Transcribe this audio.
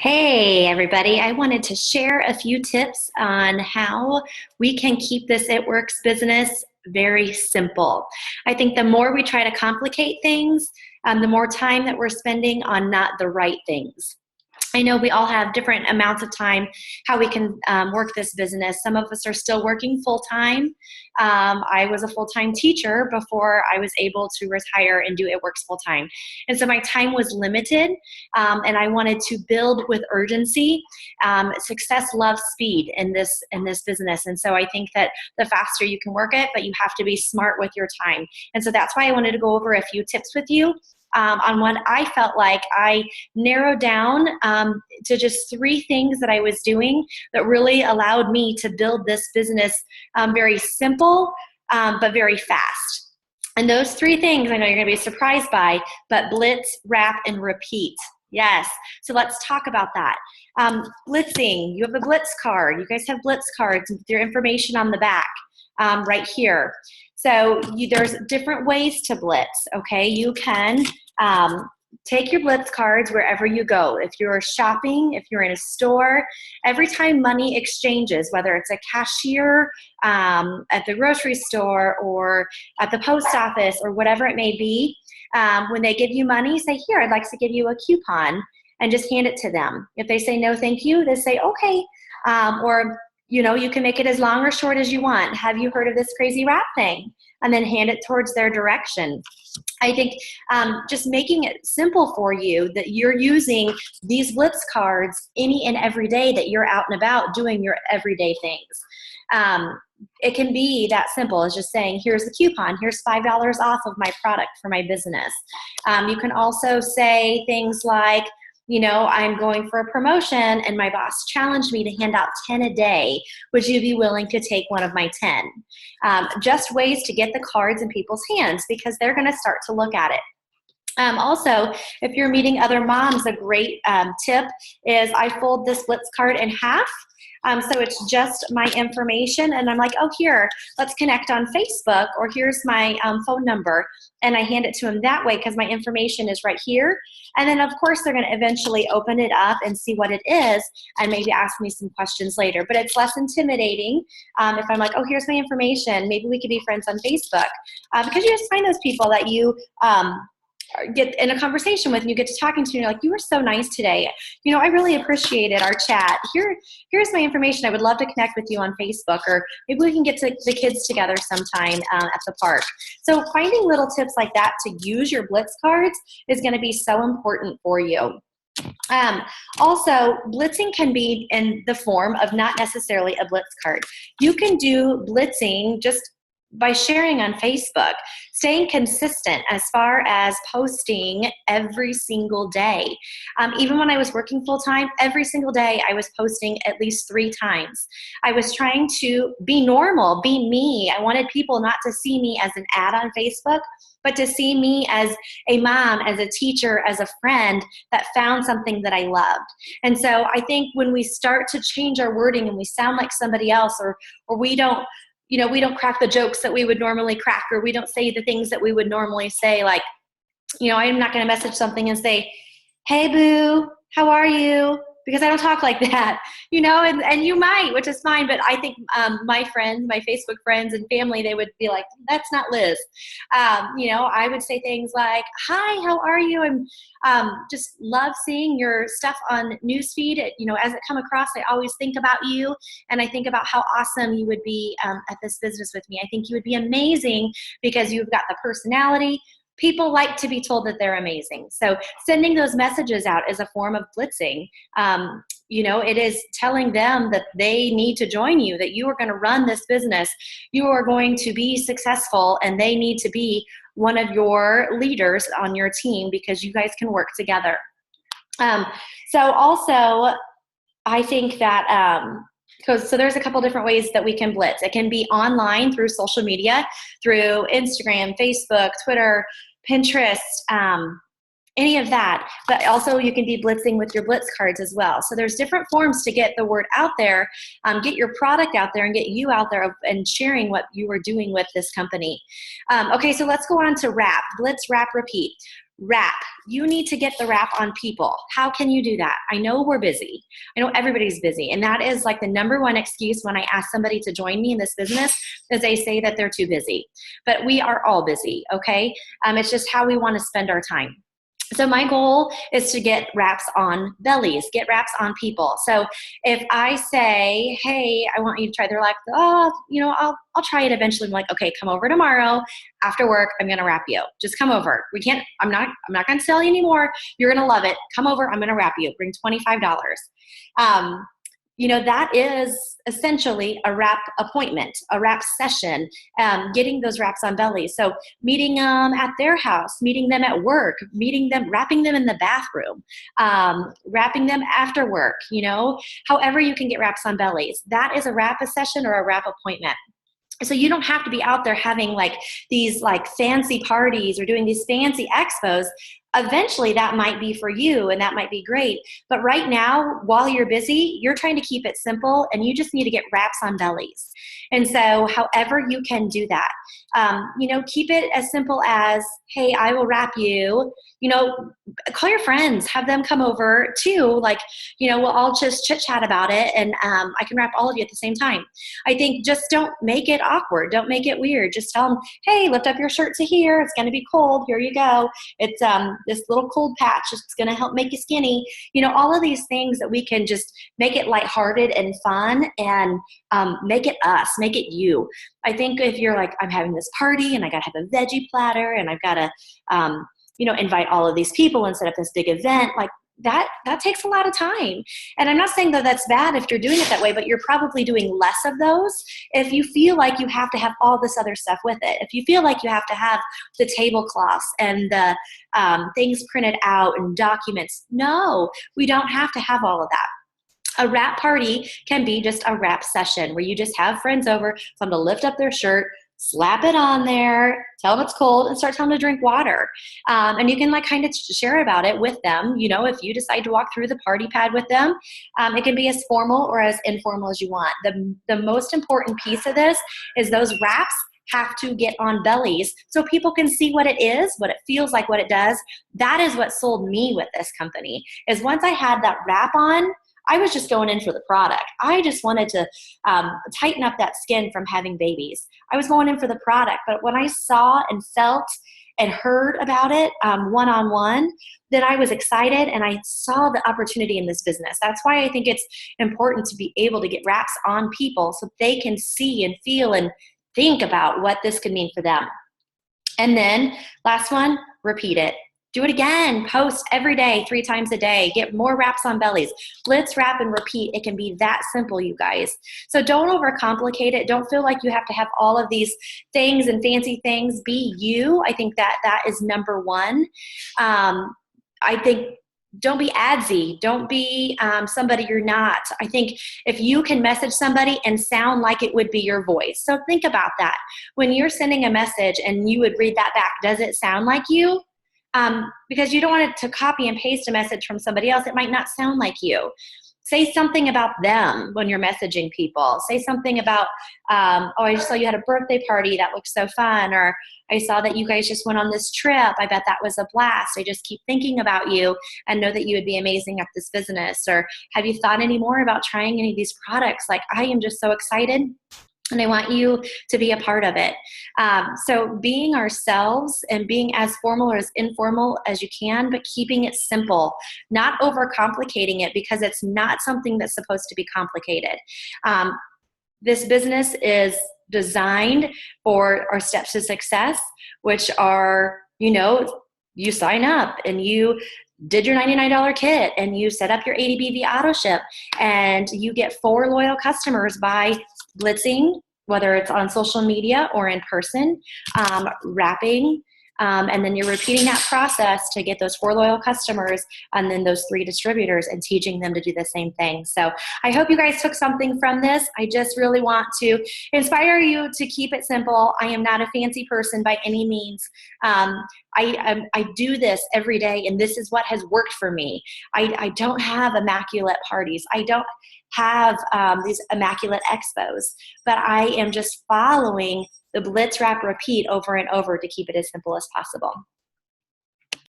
Hey, everybody. I wanted to share a few tips on how we can keep this It Works business very simple. I think the more we try to complicate things, the more time that we're spending on not the right things. I know we all have different amounts of time how we can work this business. Some of us are still working full time. I was a full time teacher before I was able to retire and do It Works full time. And so my time was limited, and I wanted to build with urgency. Success loves speed in this business. And so I think that the faster you can work it, but you have to be smart with your time. And so that's why I wanted to go over a few tips with you on what I felt like I narrowed down to just three things that I was doing that really allowed me to build this business very simple, but very fast. And those three things I know you're going to be surprised by, but blitz, wrap, and repeat. Yes. So let's talk about that. Blitzing. You have a blitz card. You guys have blitz cards with your information on the back right here. So there's different ways to blitz, okay? You can take your blitz cards wherever you go. If you're shopping, if you're in a store, every time money exchanges, whether it's a cashier at the grocery store or at the post office or whatever it may be, when they give you money, say, here, I'd like to give you a coupon, and just hand it to them. If they say no, thank you, they say, okay. Or you can make it as long or short as you want. Have you heard of this crazy wrap thing? And then hand it towards their direction. I think just making it simple for you that you're using these blitz cards any and every day that you're out and about doing your everyday things. It can be that simple as just saying, here's the coupon, here's $5 off of my product for my business. You can also say things like, I'm going for a promotion and my boss challenged me to hand out 10 a day. Would you be willing to take one of my 10? Just ways to get the cards in people's hands because they're going to start to look at it. Also, if you're meeting other moms, a great tip is I fold this blitz card in half. So it's just my information, and I'm like, oh, here, let's connect on Facebook, or here's my phone number, and I hand it to them that way because my information is right here. And then, of course, they're going to eventually open it up and see what it is and maybe ask me some questions later. But it's less intimidating if I'm like, oh, here's my information. Maybe we could be friends on Facebook because you just find those people that you get in a conversation with and you get to talking to, and you're like, you were so nice today. I really appreciated our chat. Here's my information. I would love to connect with you on Facebook, or maybe we can get to the kids together sometime at the park. So finding little tips like that to use your blitz cards is going to be so important for you. Also, blitzing can be in the form of not necessarily a blitz card. You can do blitzing just by sharing on Facebook, staying consistent as far as posting every single day. Even when I was working full time, every single day I was posting at least 3 times. I was trying to be normal, be me. I wanted people not to see me as an ad on Facebook, but to see me as a mom, as a teacher, as a friend that found something that I loved. And so I think when we start to change our wording and we sound like somebody else, or we don't crack the jokes that we would normally crack, or we don't say the things that we would normally say. Like, I'm not going to message something and say, hey, boo, how are you? Because I don't talk like that, and you might, which is fine. But I think my friends, my Facebook friends and family, they would be like, that's not Liz. I would say things like, hi, how are you? And just love seeing your stuff on newsfeed. As it come across, I always think about you. And I think about how awesome you would be at this business with me. I think you would be amazing because you've got the personality. People like to be told that they're amazing. So sending those messages out is a form of blitzing. It is telling them that they need to join you, that you are going to run this business. You are going to be successful, and they need to be one of your leaders on your team because you guys can work together. So also, I think that so there's a couple different ways that we can blitz. It can be online through social media, through Instagram, Facebook, Twitter, Pinterest, any of that. But also you can be blitzing with your blitz cards as well. So there's different forms to get the word out there, get your product out there, and get you out there and sharing what you are doing with this company. Okay, so let's go on to wrap. Blitz, wrap, repeat. wrap. You need to get the wrap on people. How can you do that? I know we're busy. I know everybody's busy. And that is like the number one excuse when I ask somebody to join me in this business is they say that they're too busy. But we are all busy, okay? It's just how we want to spend our time. So my goal is to get wraps on bellies, get wraps on people. So if I say, hey, I want you to try, they're like, oh, I'll try it eventually. I'm like, okay, come over tomorrow after work. I'm going to wrap you. Just come over. I'm not going to tell you anymore. You're going to love it. Come over. I'm going to wrap you. Bring $25. That is essentially a wrap appointment, a wrap session, getting those wraps on bellies. So meeting them at their house, meeting them at work, wrapping them in the bathroom, wrapping them after work, however you can get wraps on bellies. That is a wrap session or a wrap appointment. So you don't have to be out there having like these like fancy parties or doing these fancy expos. Eventually that might be for you and that might be great. But right now, while you're busy, you're trying to keep it simple and you just need to get wraps on bellies. And so however you can do that, keep it as simple as, hey, I will wrap you, call your friends, have them come over too. Like, we'll all just chit chat about it and I can wrap all of you at the same time. I think just don't make it awkward. Don't make it weird. Just tell them, hey, lift up your shirt to here. It's going to be cold. Here you go. It's this little cold patch. It's going to help make you skinny. All of these things that we can just make it lighthearted and fun and make it us, make it you. I think if you're like, I'm having this party and I got to have a veggie platter and I've got to, invite all of these people and set up this big event, like that takes a lot of time. And I'm not saying that that's bad if you're doing it that way, but you're probably doing less of those if you feel like you have to have all this other stuff with it. If you feel like you have to have the tablecloths and the things printed out and documents. No, we don't have to have all of that. A wrap party can be just a wrap session where you just have friends over, tell them to lift up their shirt, slap it on there, tell them it's cold, and start telling them to drink water. And you can kind of share about it with them. If you decide to walk through the party pad with them, it can be as formal or as informal as you want. The most important piece of this is those wraps have to get on bellies so people can see what it is, what it feels like, what it does. That is what sold me with this company, is once I had that wrap on, I was just going in for the product. I just wanted to tighten up that skin from having babies. I was going in for the product. But when I saw and felt and heard about it one-on-one, then I was excited and I saw the opportunity in this business. That's why I think it's important to be able to get wraps on people so they can see and feel and think about what this could mean for them. And then last one, repeat it. Do it again. Post every day, 3 times a day. Get more wraps on bellies. Blitz, wrap, and repeat. It can be that simple, you guys. So don't overcomplicate it. Don't feel like you have to have all of these things and fancy things. Be you. I think that is number one. I think don't be adsy. Don't be somebody you're not. I think if you can message somebody and sound like it would be your voice. So think about that. When you're sending a message and you would read that back, does it sound like you? Because you don't want it to copy and paste a message from somebody else. It might not sound like you. Say something about them when you're messaging people. Say something about, I just saw you had a birthday party. That looks so fun. Or I saw that you guys just went on this trip. I bet that was a blast. I just keep thinking about you and know that you would be amazing at this business. Or have you thought any more about trying any of these products? Like, I am just so excited. And I want you to be a part of it. So being ourselves and being as formal or as informal as you can, but keeping it simple, not overcomplicating it because it's not something that's supposed to be complicated. This business is designed for our steps to success, which are, you sign up and you did your $99 kit and you set up your ADBV auto ship and you get 4 loyal customers by blitzing, whether it's on social media or in person, wrapping, and then you're repeating that process to get those 4 loyal customers and then those 3 distributors and teaching them to do the same thing. So I hope you guys took something from this. I just really want to inspire you to keep it simple. I am not a fancy person by any means. I do this every day, and this is what has worked for me. I don't have immaculate parties. I don't have these immaculate expos, but I am just following the blitz, wrap, repeat over and over to keep it as simple as possible.